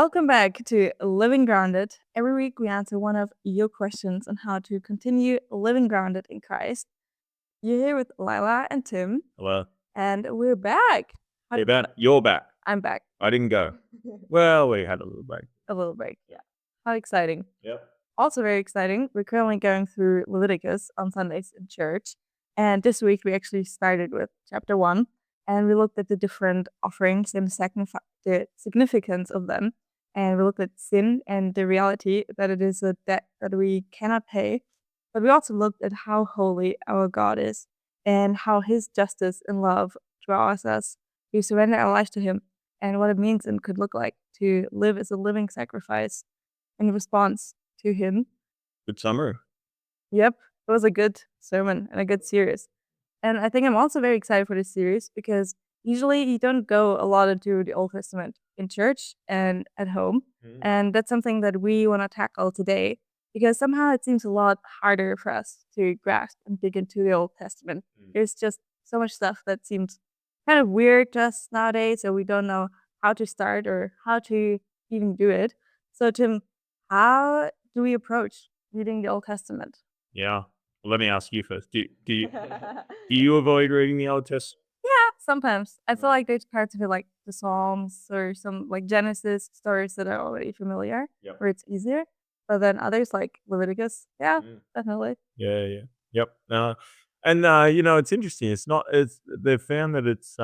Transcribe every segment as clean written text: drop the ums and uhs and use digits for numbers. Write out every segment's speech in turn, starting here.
Welcome back to Living Grounded. Every week we answer one of your questions on how to continue living grounded in Christ. You're here with Lila and Tim, Hello. and we're back. Hey, Ben, you're back. I'm back. I didn't go. Well, we had a little break. A little break. Yeah. How exciting. Yep. Also very exciting. We're currently going through Leviticus on Sundays in church. And this week we actually started with chapter 1 and we looked at the different offerings and the significance of them. And we looked at sin and the reality that it is a debt that we cannot pay. But we also looked at how holy our God is and how his justice and love draws us to surrender our lives to him and what it means and could look like to live as a living sacrifice in response to him. Good summary. Yep, it was a good sermon and a good series. And I think I'm also very excited for this series because usually you don't go a lot into the Old Testament in church and at home. And that's something that we want to tackle today because somehow it seems a lot harder for us to grasp and dig into the Old Testament. There's just so much stuff that seems kind of weird to us nowadays, so we don't know how to start or how to even do it. So, Tim, how do we approach reading the Old Testament? Yeah. Well, let me ask you first. Do you avoid reading the Old Testament? Yeah, sometimes. I feel like there's parts of it, like the Psalms or some like Genesis stories that are already familiar, Yep. where it's easier. But then others like Leviticus, yeah, definitely. Yeah. Yep. And it's interesting. They've found that it's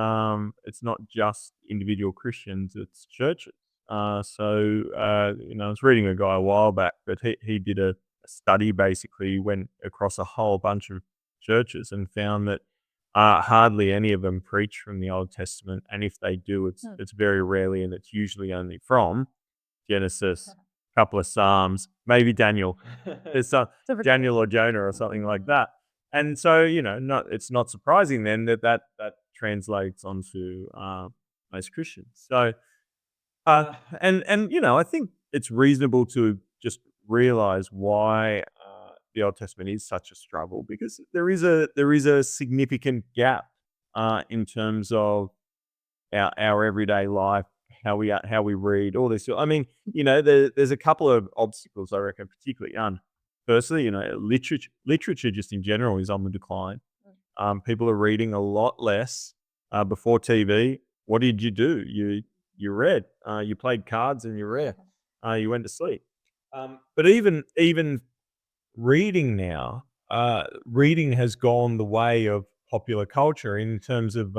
not just individual Christians, it's churches. I was reading a guy a while back, but he did a study, basically went across a whole bunch of churches and found that hardly any of them preach from the Old Testament, and if they do, it's very rarely, and it's usually only from Genesis, a couple of Psalms, maybe Daniel. It's Daniel or Jonah or something like that. And so, it's not surprising then that translates onto most Christians. So, I think it's reasonable to just realize why the Old Testament is such a struggle, because there is a significant gap in terms of our everyday life, how we read all this. I mean, there's a couple of obstacles, I reckon, particularly. Firstly, literature just in general is on the decline. People are reading a lot less. Before TV, what did you do? You read. You played cards and you read. You went to sleep. But even reading now, reading has gone the way of popular culture in terms of,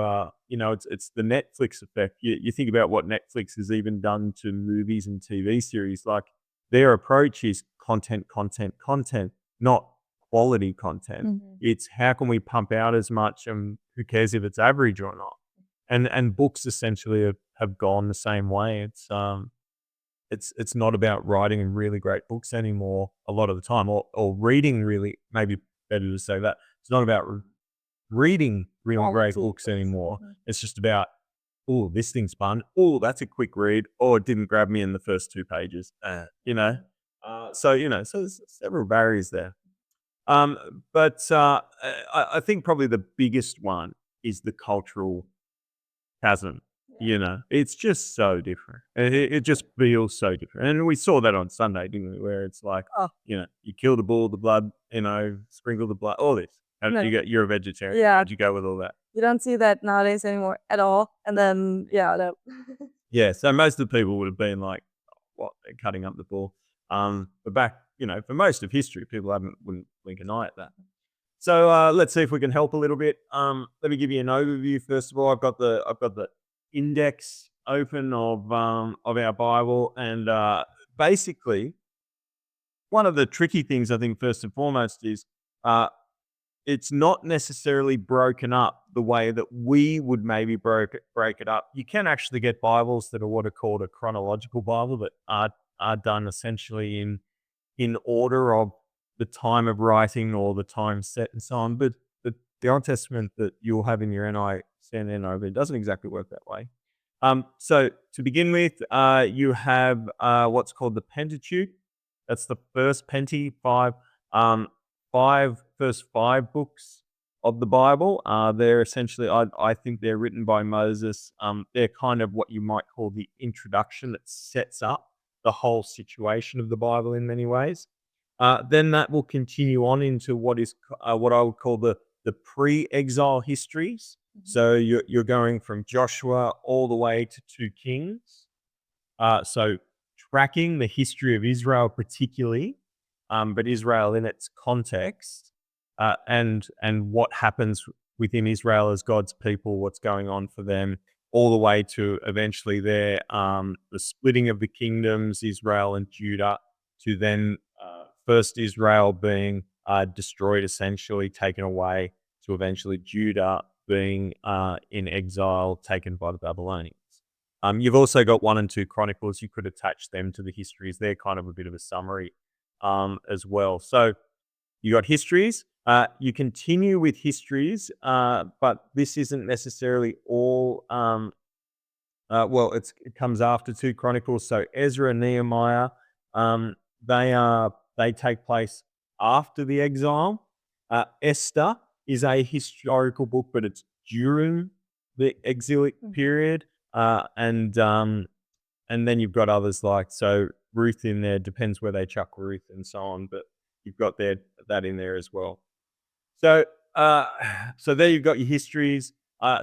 it's the Netflix effect. You think about what Netflix has even done to movies and TV series. Like, their approach is content, content, content, not quality content. It's how can we pump out as much, and who cares if it's average or not. And books essentially have gone the same way. It's not about writing really great books anymore a lot of the time, or reading really, maybe better to say that. It's not about reading really great books anymore. It's just about, oh, this thing's fun. Oh, that's a quick read. Oh, it didn't grab me in the first 2 pages. So there's several barriers there. But I think probably the biggest one is the cultural chasm. It's just so different. It just feels so different. And we saw that on Sunday, didn't we? Where it's like, Oh, you kill the bull, the blood, sprinkle the blood, all this. No. You're a vegetarian. Yeah. How'd you go with all that? you don't see that nowadays anymore at all. And then, yeah, no. Yeah. So most of the people would have been like, what, they're cutting up the bull. But back, for most of history, people wouldn't blink an eye at that. So let's see if we can help a little bit. Let me give you an overview first of all. I've got the index open of our Bible, and basically, one of the tricky things, I think, first and foremost, is it's not necessarily broken up the way that we would maybe break it up. You can actually get Bibles that are what are called a chronological Bible, that are done essentially in order of the time of writing or the time set and so on. But the Old Testament that you'll have in your NIV doesn't exactly work that way. So to begin with, you have what's called the Pentateuch. That's the first first five books of the Bible. They're essentially, I think they're written by Moses. They're kind of what you might call the introduction that sets up the whole situation of the Bible in many ways. Then that will continue on into what I would call the pre-exile histories. Mhm. So you're going from Joshua all the way to 2 Kings. So tracking the history of Israel particularly, but Israel in its context, and what happens within Israel as God's people, what's going on for them, all the way to eventually the splitting of the kingdoms, Israel and Judah, to then first Israel being destroyed, essentially taken away, to eventually Judah being in exile, taken by the Babylonians. You've also got 1 and 2 Chronicles. You could attach them to the histories. They're kind of a bit of a summary as well. So you got histories. You continue with histories, but this isn't necessarily all. Well, it comes after 2 Chronicles. So Ezra and Nehemiah, um, they take place after the exile. Esther is a historical book, but it's during the exilic Mhm. period. And then you've got others like Ruth in there. Depends where they chuck Ruth and so on, but you've got that in there as well. So, uh, so there you've got your histories.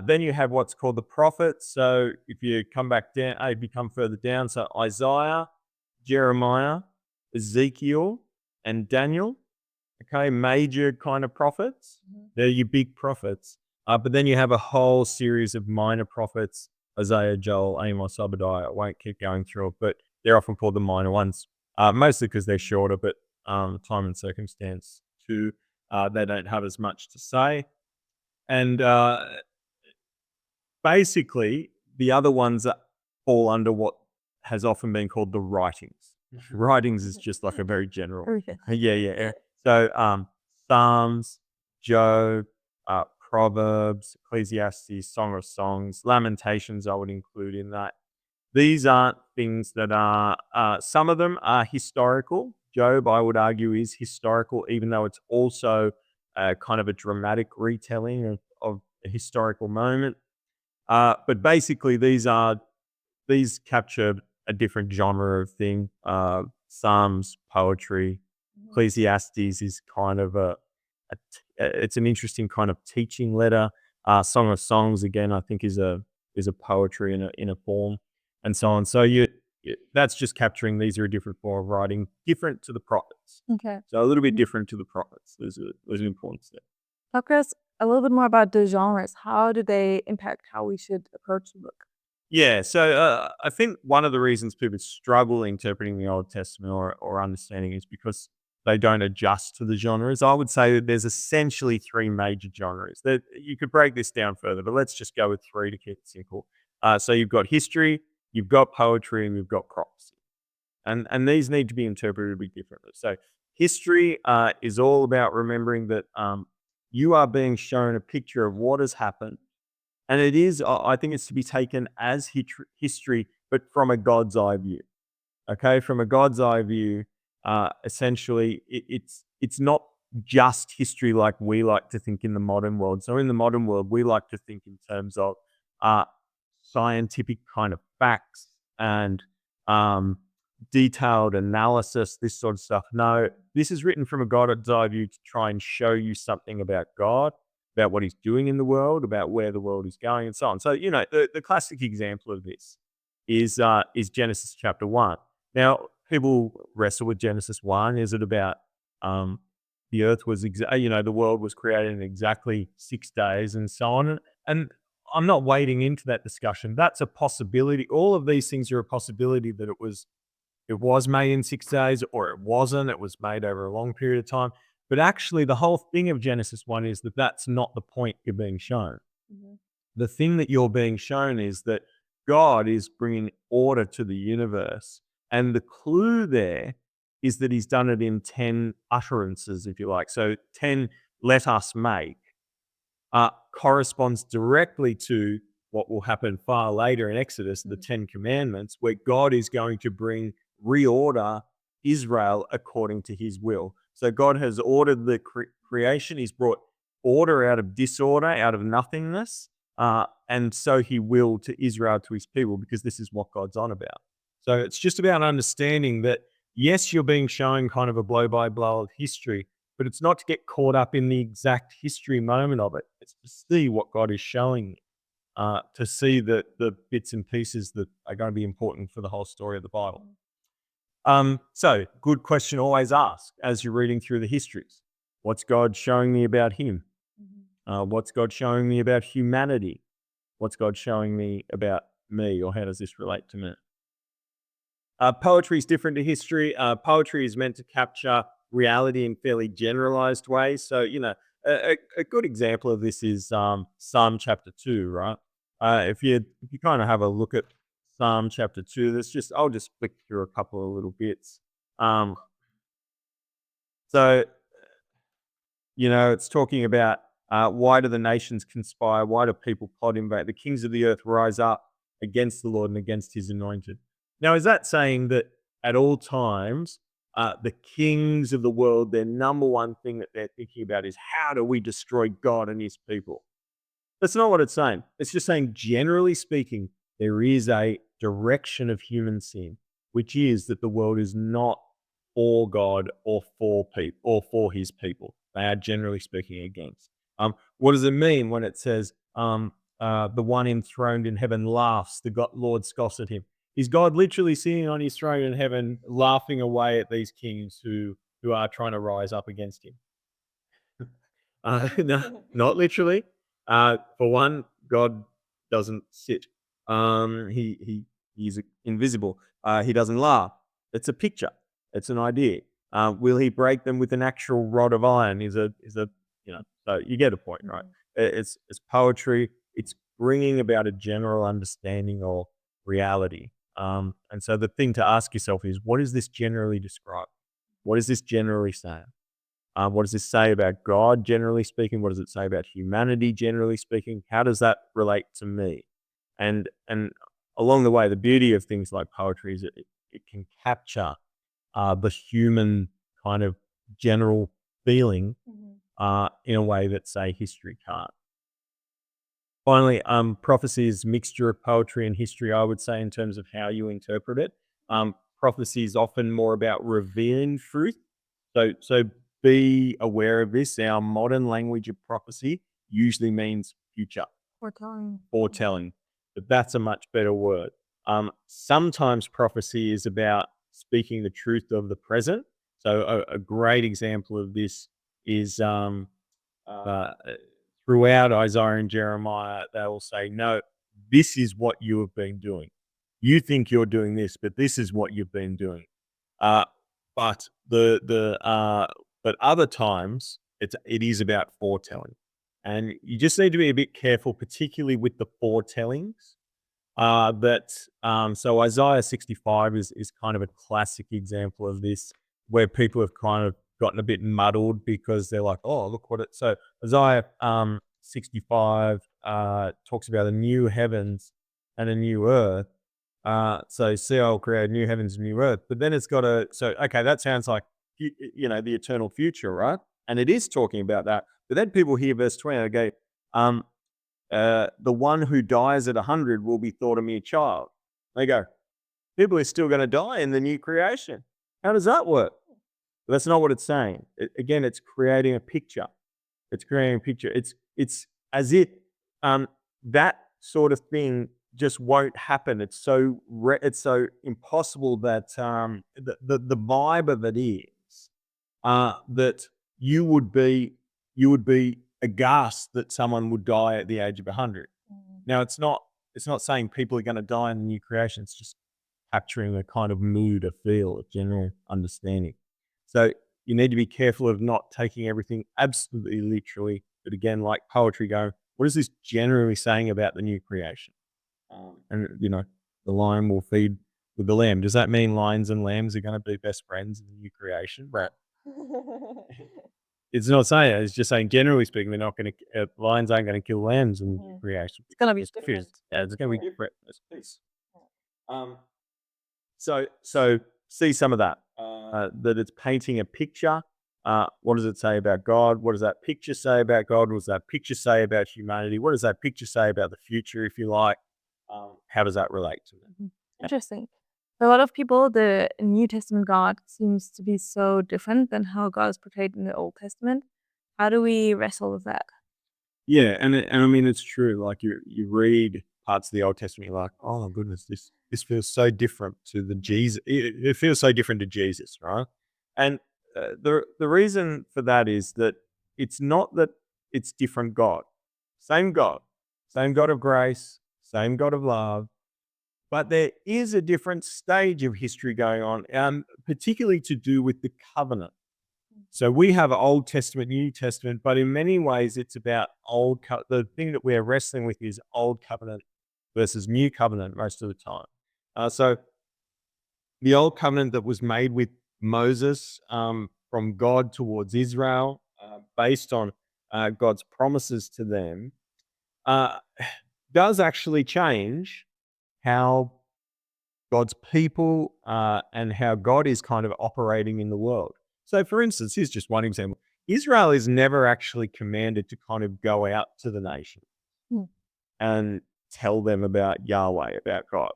Then you have what's called the prophets. So if you come back down, if you come further down, so Isaiah, Jeremiah, Ezekiel, and Daniel. Okay, major kind of prophets. Mhm. They're your big prophets. But then you have a whole series of minor prophets: Isaiah, Joel, Amos, Obadiah. I won't keep going through it, but they're often called the minor ones, mostly because they're shorter, but time and circumstance too. They don't have as much to say. And basically, the other ones that fall under what has often been called the writings. Writings is just like a very general. Perfect. Yeah, yeah, yeah. So Psalms, Job, Proverbs, Ecclesiastes, Song of Songs, Lamentations, I would include in that. These aren't things that are, some of them are historical. Job, I would argue, is historical, even though it's also kind of a dramatic retelling of a historical moment. But basically, these capture a different genre of thing. Psalms, poetry. Mhm. Ecclesiastes is kind of it's an interesting kind of teaching letter. Song of Songs again, I think is a poetry in a form, and so on. So that's just capturing these are a different form of writing, different to the prophets. Okay. So a little bit Mhm. different to the prophets. There's an important step. Talk to us a little bit more about the genres. How do they impact how we should approach the book? Yeah, so I think one of the reasons people struggle interpreting the Old Testament or understanding is because they don't adjust to the genres. I would say that there's essentially 3 major genres. That you could break this down further, but let's just go with 3 to keep it simple. So you've got history, you've got poetry, and you've got prophecy, and these need to be interpreted a bit differently. So history is all about remembering that you are being shown a picture of what has happened, and it is, I think it's to be taken as history, but from a God's eye view. Okay, from a God's eye view, essentially, it's not just history like we like to think in the modern world. So in the modern world, we like to think in terms of uh, scientific kind of facts and um, detailed analysis, this sort of stuff. No, this is written from a God's eye view to try and show you something about God, about what He's doing in the world, about where the world is going, and so on. So the classic example of this is Genesis chapter 1. Now, people wrestle with Genesis 1. Is it about um, the earth was, the world was created in exactly 6 days and so on? And I'm not wading into that discussion. That's a possibility. All of these things are a possibility that it was made in 6 days or it wasn't. It was made over a long period of time. But actually, the whole thing of Genesis 1 is that that's not the point you're being shown. Mhm. The thing that you're being shown is that God is bringing order to the universe. And the clue there is that He's done it in 10 utterances, if you like. So 10 let us make corresponds directly to what will happen far later in Exodus, the Mhm. 10 Commandments, where God is going to bring reorder Israel according to His will. So God has ordered the creation. He's brought order out of disorder, out of nothingness, and so He will to Israel, to His people, because this is what God's on about. So it's just about understanding that, yes, you're being shown kind of a blow by blow of history, but it's not to get caught up in the exact history moment of it. It's to see what God is showing you, to see the bits and pieces that are going to be important for the whole story of the Bible. So good question always ask as you're reading through the histories. What's God showing me about him? What's God showing me about humanity? What's God showing me about me, or how does this relate to me? Poetry is different to history. Poetry is meant to capture reality in fairly generalized ways. So, a good example of this is Psalm chapter 2, right? If you kind of have a look at Psalm chapter 2, I'll just flick through a couple of little bits. Um, so it's talking about, why do the nations conspire? Why do people plot in vain? The kings of the earth rise up against the Lord and against his anointed. Now, is that saying that at all times, the kings of the world, their number one thing that they're thinking about is how do we destroy God and his people? That's not what it's saying. It's just saying, generally speaking, there is a direction of human sin, which is that the world is not for God or for people or for his people. They are generally speaking against. What does it mean when it says, the one enthroned in heaven laughs, the Lord scoffs at him? Is God literally sitting on his throne in heaven, laughing away at these kings who are trying to rise up against him? No, not literally. For one, God doesn't sit. He's invisible. He doesn't laugh. It's a picture. It's an idea. Will he break them with an actual rod of iron? So you get a point, right? It's poetry. It's bringing about a general understanding of reality. And so the thing to ask yourself is, what is this generally describe? What is this generally saying? What does this say about God, generally speaking? What does it say about humanity, generally speaking? How does that relate to me? And along the way, the beauty of things like poetry is it can capture the human kind of general feeling in a way that, say, history can't. Finally, prophecy is a mixture of poetry and history, I would say, in terms of how you interpret it. Prophecy is often more about revealing truth. So be aware of this. Our modern language of prophecy usually means future, Foretelling. foretelling, but that's a much better word. Sometimes prophecy is about speaking the truth of the present. So a great example of this is uh, throughout Isaiah and Jeremiah, they will say, no, this is what you have been doing. You think you're doing this, but this is what you've been doing. Uh, but but other times it is about foretelling, and you just need to be a bit careful, particularly with the foretellings. So Isaiah 65 is kind of a classic example of this, where people have kind of gotten a bit muddled because they're like, oh, look what it. So Isaiah 65 talks about a new heavens and a new earth. So see, I'll create new heavens and new earth. But then it's got okay, that sounds like, the eternal future, right? And it is talking about that. But then people hear verse 20 and they go, the one who dies at 100 will be thought a mere child. They go, people are still going to die in the new creation. How does that work? But that's not what it's saying. Again, it's creating a picture. It's creating a picture. It's as if that sort of thing just won't happen. It's so impossible that the vibe of it is that you would be aghast that someone would die at the age of 100. Now, it's not saying people are going to die in the new creation. It's just capturing a kind of mood, a feel, a general understanding. So you need to be careful of not taking everything absolutely literally. But again, like poetry, going, what is this generally saying about the new creation? And the lion will feed with the lamb. Does that mean lions and lambs are going to be best friends in the new creation? Right. It's not saying it. It's just saying, generally speaking, they're not going to. Lions aren't going to kill lambs in the new creation. It's gonna be It's different. fierce. Yeah, it's going to be different. It's peace. So see some of that. That it's painting a picture. What does it say about God? What does that picture say about God? What does that picture say about humanity? What does that picture say about the future, if you like? How does that relate to it? Interesting. For a lot of people, the New Testament God seems to be so different than how God is portrayed in the Old Testament. How do we wrestle with that? Yeah, and I mean, it's true, like, you read parts of the Old Testament, you're like, "Oh my goodness, this feels so different to the Jesus. It feels so different to Jesus," right? And, the reason for that is that it's not that it's different God. Same God, same God of grace, same God of love, but there is a different stage of history going on, particularly to do with the covenant. So we have Old Testament, New Testament, but in many ways it's about the thing that we're wrestling with is Old Covenant versus New Covenant most of the time. So the Old Covenant that was made with Moses from God towards Israel, based on God's promises to them, uh, does actually change how God's people, and how God is kind of operating in the world. So, for instance, here's just one example. Israel is never actually commanded to kind of go out to the nation Hmm. and tell them about Yahweh, about God.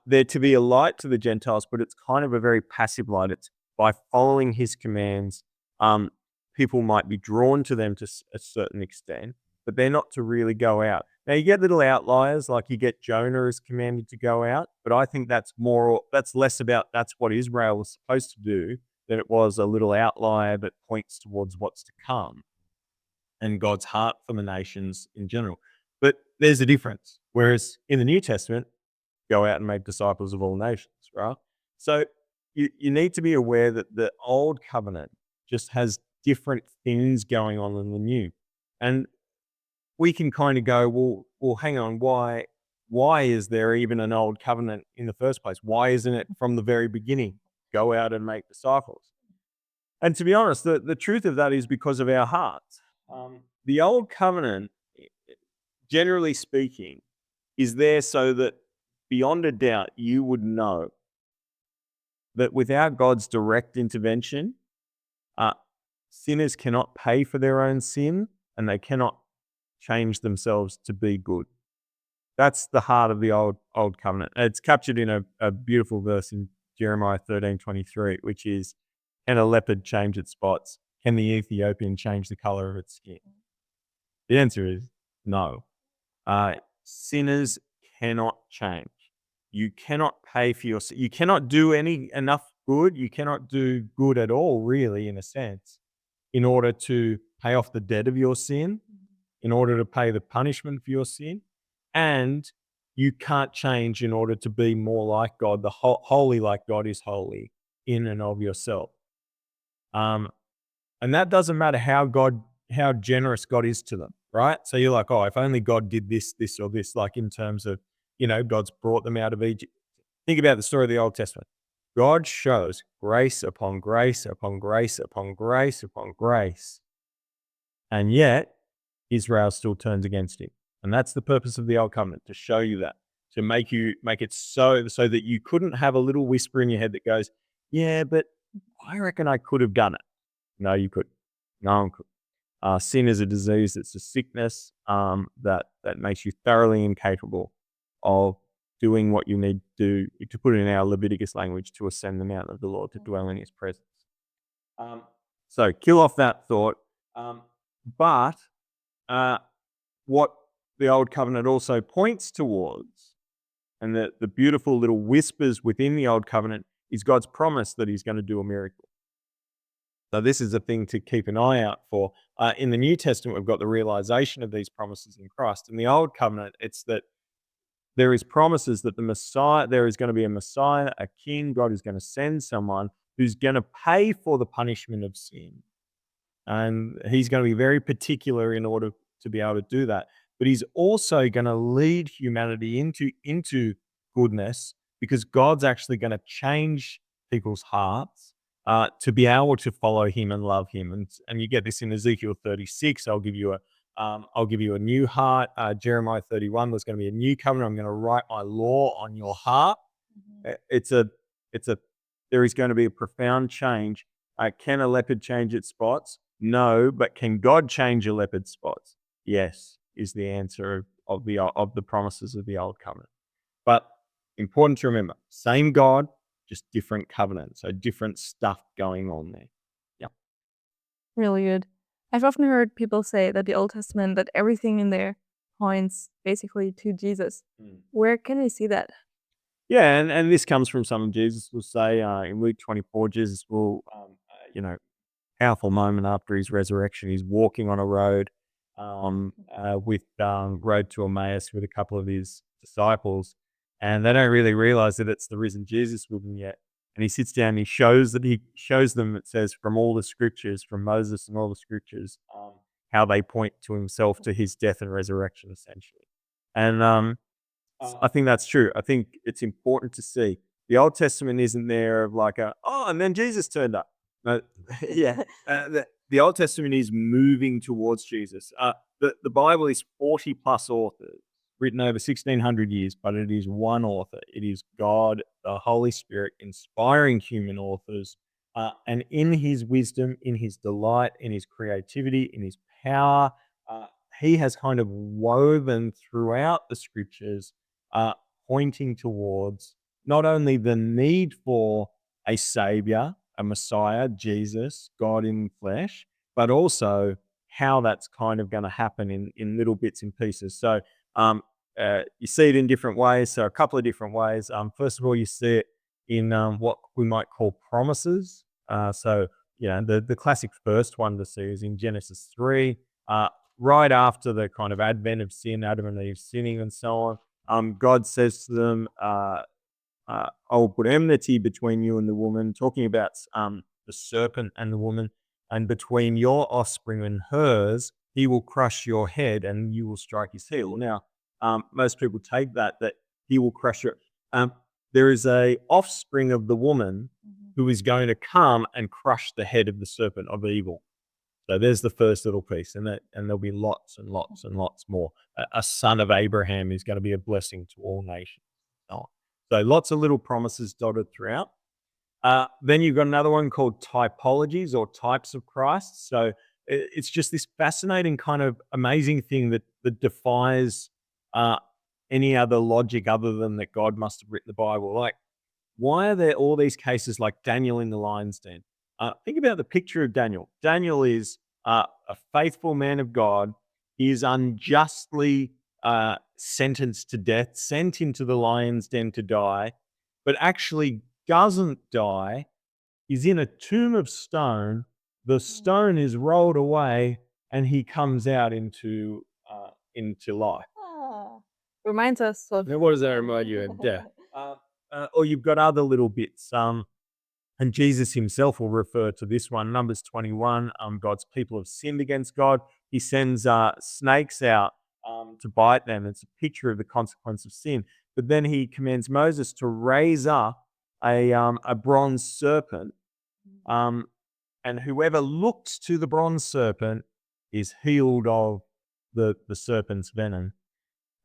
They're to be a light to the Gentiles, but it's kind of a very passive light. It's by following his commands, um, people might be drawn to them to a certain extent, but they're not to really go out. Now, you get little outliers, like you get Jonah is commanded to go out, but I think that's less about that's what Israel was supposed to do than it was a little outlier that points towards what's to come and God's heart for the nations in general. But there's a difference. Whereas in the New Testament, go out and make disciples of all nations, right? So you need to be aware that the old covenant just has different things going on than the new. And we can kind of go, well, hang on, why is there even an old covenant in the first place? Why isn't it from the very beginning? Go out and make disciples. And to be honest, the truth of that is because of our hearts. The old covenant, generally speaking, is there so that beyond a doubt you would know that without God's direct intervention, uh, sinners cannot pay for their own sin and they cannot change themselves to be good. That's the heart of the old covenant. It's captured in a beautiful verse in Jeremiah 13:23, which is, can a leopard change its spots? Can the Ethiopian change the color of its skin? The answer is no. Sinners cannot change. You cannot pay for your you cannot do any enough good. You cannot do good at all, really, in a sense, in order to pay off the debt of your sin, in order to pay the punishment for your sin, and you can't change in order to be more like God. The holy like God is holy in and of yourself. Um, and that doesn't matter how generous God is to them, right? So you're like, oh, if only God did this, this, or this, like in terms of, God's brought them out of Egypt. Think about the story of the Old Testament. God shows grace upon grace upon grace upon grace upon grace. And yet Israel still turns against him. And that's the purpose of the old covenant, to show you that, to make it so that you couldn't have a little whisper in your head that goes, yeah, but I reckon I could have done it. No, you couldn't. No one could. Sin is a disease. It's a sickness that makes you thoroughly incapable of doing what you need to put it in our Leviticus language, to ascend the mountain of the Lord, to dwell in his presence. Um, so kill off that thought. But uh, what the old covenant also points towards, and the beautiful little whispers within the old covenant, is God's promise that he's going to do a miracle. So this is a thing to keep an eye out for. In the New Testament, we've got the realization of these promises in Christ. In the Old Covenant, it's that there is promises that there is going to be a Messiah, a king. God is going to send someone who's going to pay for the punishment of sin. And he's going to be very particular in order to be able to do that. But he's also going to lead humanity into goodness, because God's actually going to change people's hearts to be able to follow him and love him. And you get this in Ezekiel 36. I'll give you a new heart. Jeremiah 31. There's going to be a new covenant. I'm going to write my law on your heart. It's a it's a There is going to be a profound change. Can a leopard change its spots? No, but can God change a leopard's spots? Yes, is the answer of the promises of the old covenant. But important to remember, same God, just different covenant, so different stuff going on there. Yeah. Really good. I've often heard people say that the Old Testament, that everything in there points basically to Jesus. Where can we see that? Yeah, and this comes from something Jesus will say in Luke 24. Jesus will, powerful moment after his resurrection. He's walking on a road with road to Emmaus with a couple of his disciples, and they don't really realize that it's the risen Jesus with them yet. And he sits down and he shows them, it says, from all the scriptures, from Moses and all the scriptures, how they point to himself, to his death and resurrection, essentially. And I think that's true. I think it's important to see the Old Testament isn't there of like and then Jesus turned up. No, yeah, the Old Testament is moving towards Jesus. The Bible is 40 plus authors, written over 1600 years, but it is one author. It is God, the Holy Spirit, inspiring human authors, and in His wisdom, in His delight, in His creativity, in His power, uh, He has kind of woven throughout the Scriptures, uh, pointing towards not only the need for a savior, a Messiah, Jesus, God in flesh, but also how that's kind of going to happen in little bits and pieces. So you see it in different ways. So a couple of different ways. First of all, you see it in what we might call promises. The classic first one to see is in Genesis 3, right after the kind of advent of sin, Adam and Eve sinning and so on. God says to them, I will put enmity between you and the woman, talking about the serpent and the woman, and between your offspring and hers, he will crush your head and you will strike his heel. Now, most people take that he will crush your. There is a offspring of the woman who is going to come and crush the head of the serpent of evil. So there's the first little piece, and there'll be lots and lots and lots more. A son of Abraham is going to be a blessing to all nations. So lots of little promises dotted throughout. Then you've got another one called typologies or types of Christ. So it's just this fascinating kind of amazing thing that defies any other logic other than that God must have written the Bible. Like, why are there all these cases like Daniel in the lion's den? Think about the picture of Daniel. Daniel is a faithful man of God. He is unjustly sentenced to death, sent into the lion's den to die, but actually doesn't die. He's in a tomb of stone. The stone is rolled away, and he comes out into life. Ah. Reminds us of. Now, what does that remind you of? Death. Or you've got other little bits. And Jesus himself will refer to this one, Numbers 21. God's people have sinned against God. He sends snakes out to bite them. It's a picture of the consequence of sin. But then he commands Moses to raise up a bronze serpent, and whoever looks to the bronze serpent is healed of the serpent's venom.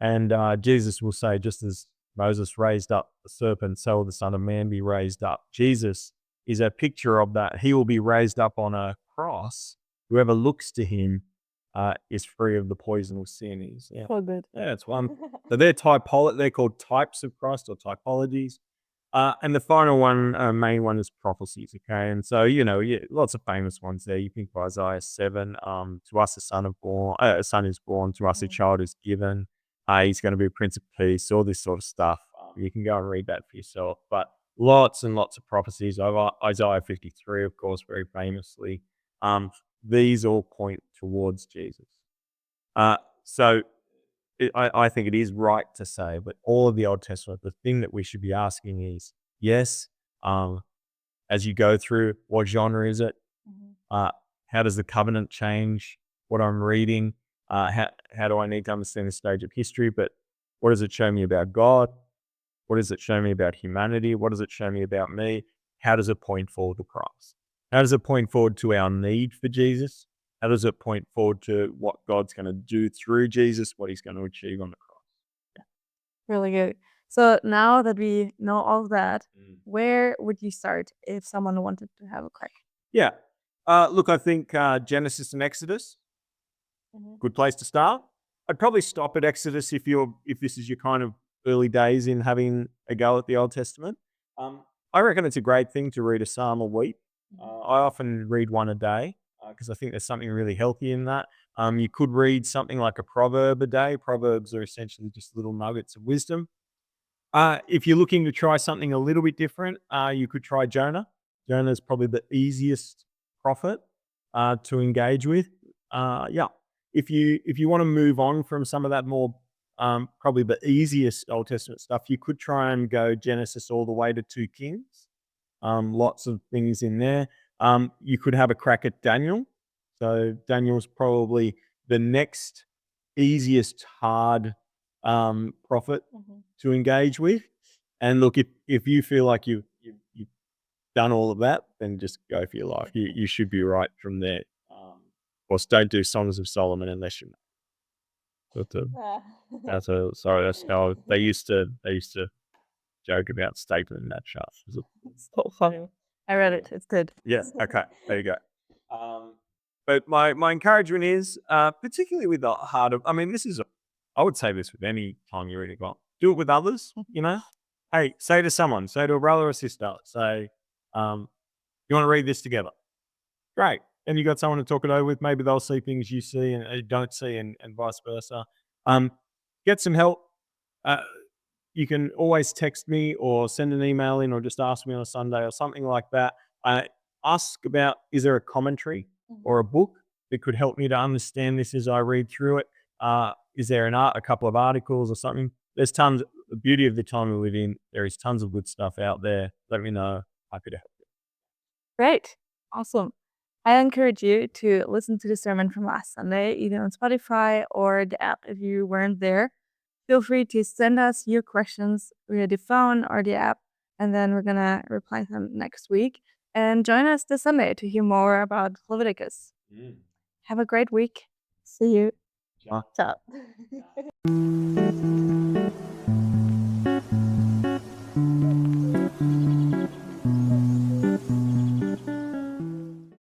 And Jesus will say, just as Moses raised up the serpent, so will the Son of Man be raised up. Jesus is a picture of that. He will be raised up on a cross. Whoever looks to him is free of the poison of sin. Yeah, So good. yeah, that's one. So they're they're called types of Christ or typologies. And the final one, main one, is prophecies. Okay, and so lots of famous ones there. You think of Isaiah 7. To us a son is born. To us a child is given. He's going to be a Prince of Peace. All this sort of stuff. You can go and read that for yourself. But lots and lots of prophecies. Isaiah 53, of course, very famously. These all point towards Jesus. So I think it is right to say, but all of the Old Testament, the thing that we should be asking is, yes, as you go through, what genre is it? How does the covenant change what I'm reading? How do I need to understand the stage of history? But what does it show me about God? What does it show me about humanity? What does it show me about me? How does it point forward to Christ? How does it point forward to our need for Jesus? How does it point forward to what God's going to do through Jesus, what he's going to achieve on the cross? Really good. So now that we know all of that, where would you start if someone wanted to have a crack? Yeah. Look, I think Genesis and Exodus, good place to start. I'd probably stop at Exodus if this is your kind of early days in having a go at the Old Testament. I reckon it's a great thing to read a psalm a week. I often read one a day because I think there's something really healthy in that. You could read something like a proverb a day. Proverbs are essentially just little nuggets of wisdom. If you're looking to try something a little bit different, you could try Jonah. Jonah is probably the easiest prophet to engage with. Yeah, if you want to move on from some of that more probably the easiest Old Testament stuff, you could try and go Genesis all the way to 2 Kings. Lots of things in there. You could have a crack at Daniel. So Daniel's probably the next easiest hard prophet to engage with. And look, if you feel like you've done all of that, then just go for your life. You should be right from there. Of course, don't do Songs of Solomon unless you. That's a, Ah. that's a sorry. That's how they used to joke about stapling that shut. So funny. I read it. It's good. Yeah. Okay. There you go. But my encouragement is, particularly with the heart of, I mean, I would say this with any time you're reading God, do it with others. Hey, say to someone, say to a brother or sister, say, you want to read this together? Great. And you got someone to talk it over with. Maybe they'll see things you see and don't see, and vice versa. Get some help. Uh, you can always text me or send an email in or just ask me on a Sunday or something like that. Ask about, is there a commentary or a book that could help me to understand this as I read through it? Is there a couple of articles or something? There's tons. The beauty of the time we live in, there is tons of good stuff out there. Let me know. Happy to help. Great. Awesome. I encourage you to listen to the sermon from last Sunday, either on Spotify or the app if you weren't there. Feel free to send us your questions via the phone or the app, and then we're gonna reply them next week. And join us this Sunday to hear more about Leviticus. Have a great week. See you. Ciao. Ciao.